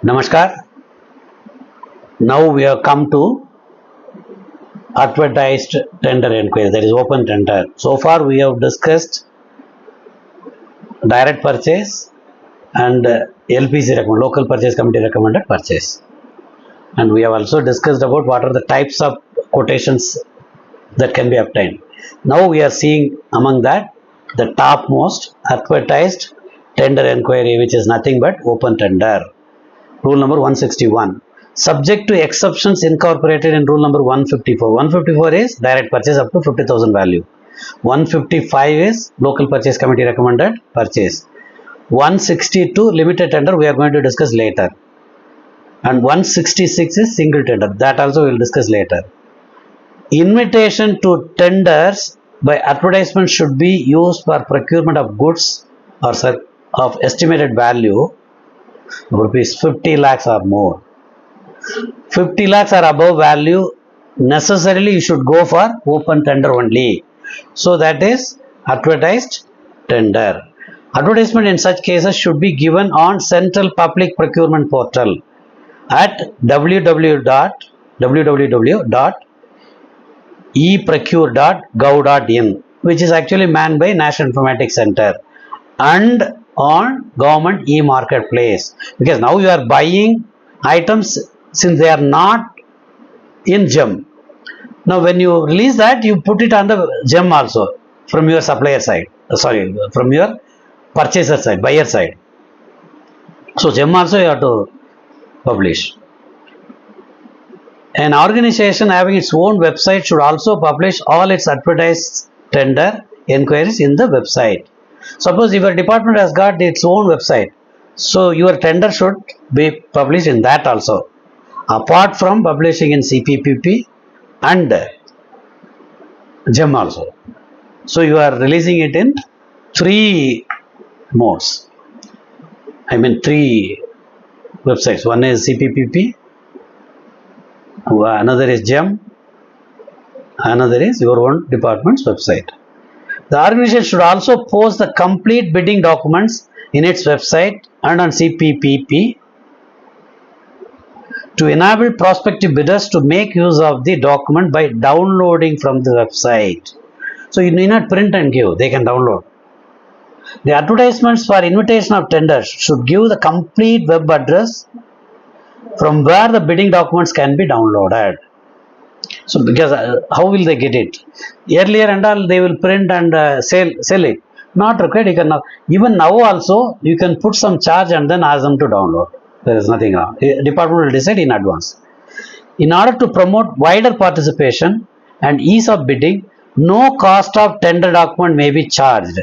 Namaskar. Now we have come to advertised tender inquiry, that is open tender. So far we have discussed direct purchase and LPC recommended, local purchase committee recommended purchase. And we have also discussed about what are the types of quotations that can be obtained. Now we are seeing among that the topmost advertised tender inquiry, which is nothing but open tender. Rule number 161. Subject to exceptions incorporated in rule number 154. 154 is direct purchase up to 50,000 value. 155 is local purchase committee recommended purchase. 162 limited tender we are going to discuss later. And 166 is single tender, that also we will discuss later. Invitation to tenders by advertisement should be used for procurement of goods or of estimated value rupees 50 lakhs or more. 50 lakhs or above value, necessarily you should go for open tender only. So that is advertised tender. Advertisement in such cases should be given on Central Public Procurement Portal at www.eprocure.gov.in, which is actually manned by National Informatics Center, and on government e-marketplace, because now you are buying items since they are not in gem. Now when you release that, you put it on the gem also from your supplier side, from your purchaser side, buyer side. So gem also you have to publish. An organization having its own website should also publish all its advertised tender inquiries in the website. Suppose if your department has got its own website, so your tender should be published in that also, apart from publishing in CPPP and GEM also. So you are releasing it in three modes. Three websites. One is CPPP, another is GEM, another is your own department's website. The organization should also post the complete bidding documents in its website and on CPPP to enable prospective bidders to make use of the document by downloading from the website. So you need not print and give, they can download. The advertisements for invitation of tenders should give the complete web address from where the bidding documents can be downloaded. So because how will they get it? Earlier and all they will print and sell it. Not required. You can now, even now also you can put some charge and then ask them to download. There is nothing wrong. The department will decide in advance. In order to promote wider participation and ease of bidding, no cost of tender document may be charged.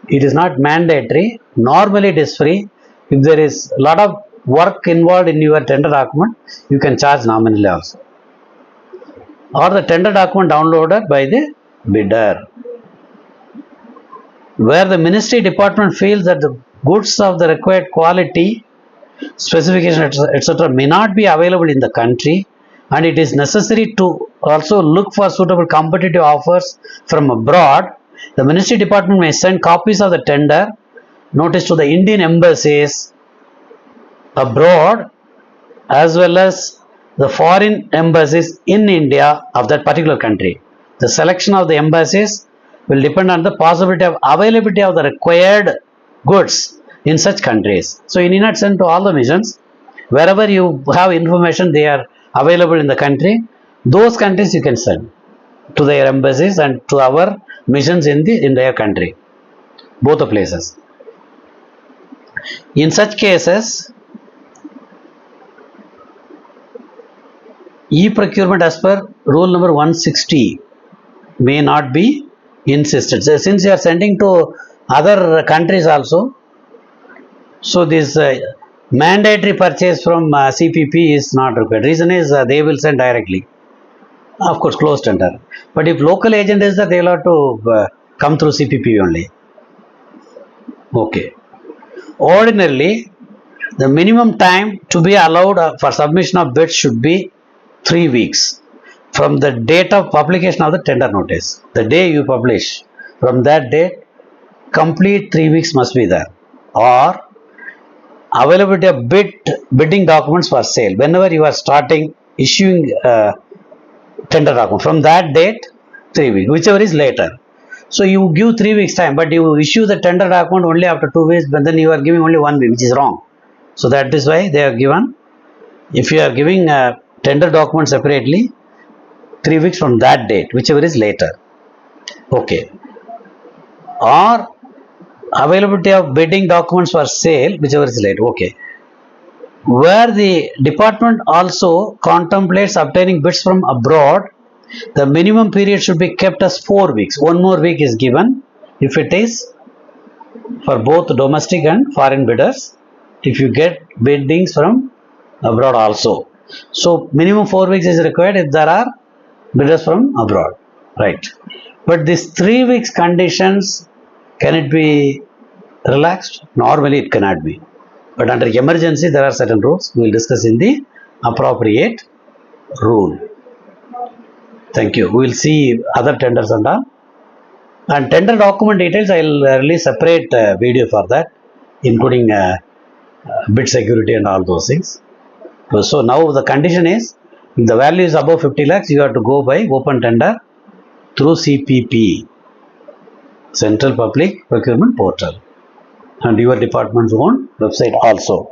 It is not mandatory. Normally it is free. If there is a lot of work involved in your tender document, you can charge nominally also. Or the tender document downloaded by the bidder. Where the ministry department feels that the goods of the required quality, specification, etc. may not be available in the country, and it is necessary to also look for suitable competitive offers from abroad, the ministry department may send copies of the tender notice to the Indian embassies abroad as well as the foreign embassies in India of that particular country. The selection of the embassies will depend on the possibility of availability of the required goods in such countries. So you need not send to all the missions. Wherever you have information they are available in the country, those countries you can send to their embassies and to our missions in their country, both the places. In such cases, e-procurement as per rule number 160 may not be insisted. So since you are sending to other countries also, so this mandatory purchase from CPP is not required. Reason is they will send directly. Of course, closed tender. But if local agent is there, they will have to come through CPP only. Okay. Ordinarily, the minimum time to be allowed for submission of bids should be 3 weeks from the date of publication of the tender notice. The day you publish, from that date, complete 3 weeks must be there. Or availability of bidding documents for sale. Whenever you are starting issuing tender document, from that date 3 weeks, whichever is later. So you give 3 weeks time, but you issue the tender document only after 2 weeks, but then you are giving only 1 week, which is wrong. So that is why they are given, if you are giving a tender document separately, 3 weeks from that date, whichever is later. Okay. Or availability of bidding documents for sale, whichever is later. Okay. Where the department also contemplates obtaining bids from abroad, the minimum period should be kept as 4 weeks. One more week is given if it is for both domestic and foreign bidders, if you get biddings from abroad also. So minimum 4 weeks is required if there are bidders from abroad, right? But these 3 weeks conditions, can it be relaxed? Normally it cannot be, but under emergency there are certain rules. We will discuss in the appropriate rule. Thank you. We will see other tenders and all. And tender document details, I will release separate video for that, including bid security and all those things. So now the condition is, if the value is above 50 lakhs, you have to go by open tender through CPP, Central Public Procurement Portal, and your department's own website also,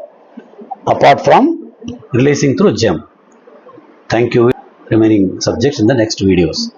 apart from releasing through GEM. Thank you. Remaining subjects in the next videos.